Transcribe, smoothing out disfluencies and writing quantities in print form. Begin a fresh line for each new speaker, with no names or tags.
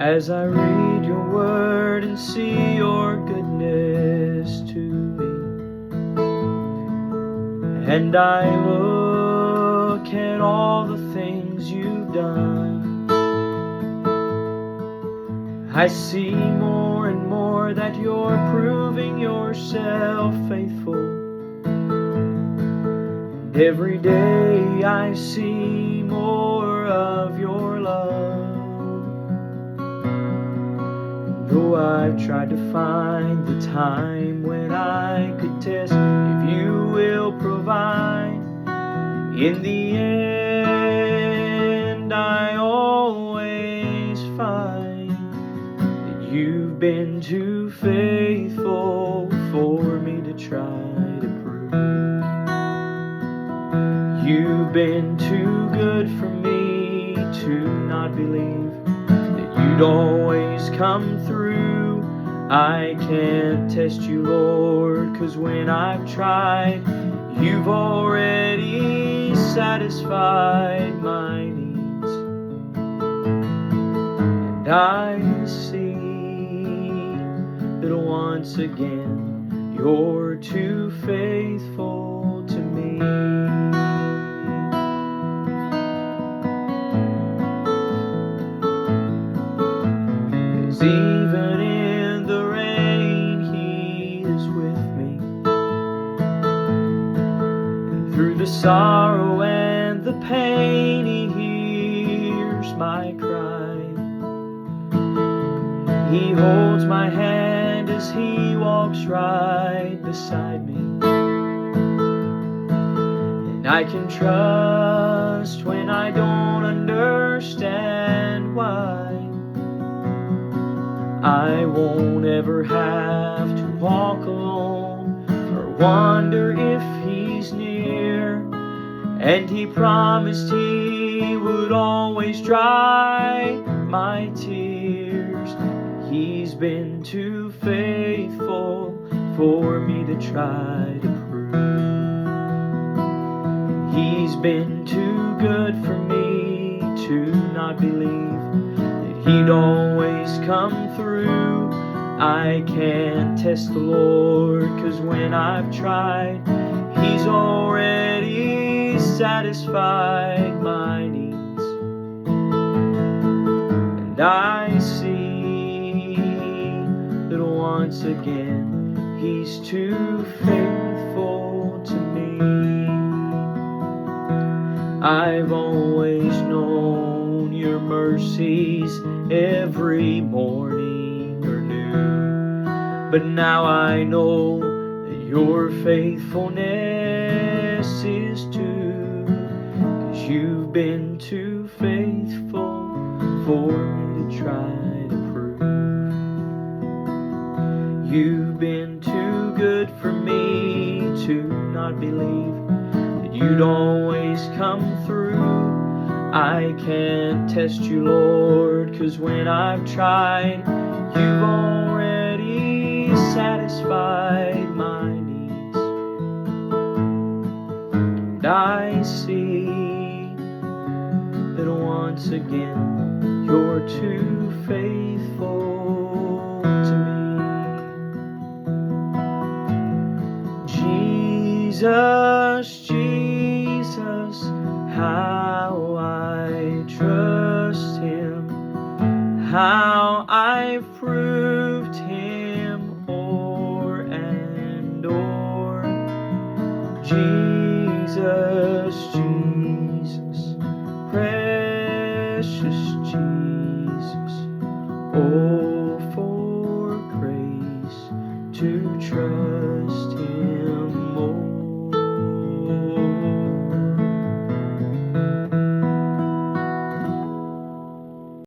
as I read your word and see your goodness to me. And I look at all the things you've done. I see more and more that you're proving yourself faithful. And every day I see more of your love. Though I've tried to find the time when I could test if you will provide, in the end I always find that you've been too faithful for me to try to prove. You've been too good for me to not believe that you'd always come through. I can't test you, Lord, 'cause when I've tried, you've already satisfied my needs. And I see that once again you're too faithful to me. 'Cause even in the rain He is with me, and through the sorrow and the pain He hears my cry. He holds my hand as He walks right beside me, and I can trust when I don't understand why. I won't ever have to walk alone or wonder if He's near. And He promised He would always dry my tears. He's been too faithful for me to try to prove. He's been too good for me to not believe that He'd always come through. I can't test the Lord, 'cause when I've tried, He's already satisfied my needs. And I see that once again He's too faithful to me. I've always known your mercies every morning are new, but now I know that your faithfulness is too, 'cause you've been too faithful for me to try to prove. You've been too good for me to not believe that you'd always come through. I can't test you, Lord, 'cause when I've tried, you've already satisfied my needs. And I see that once again you're too faithful to me. Jesus, Jesus, how I trust Him, how I've proved Him o'er and o'er. Jesus, Jesus, precious Jesus, oh, for grace to trust Him.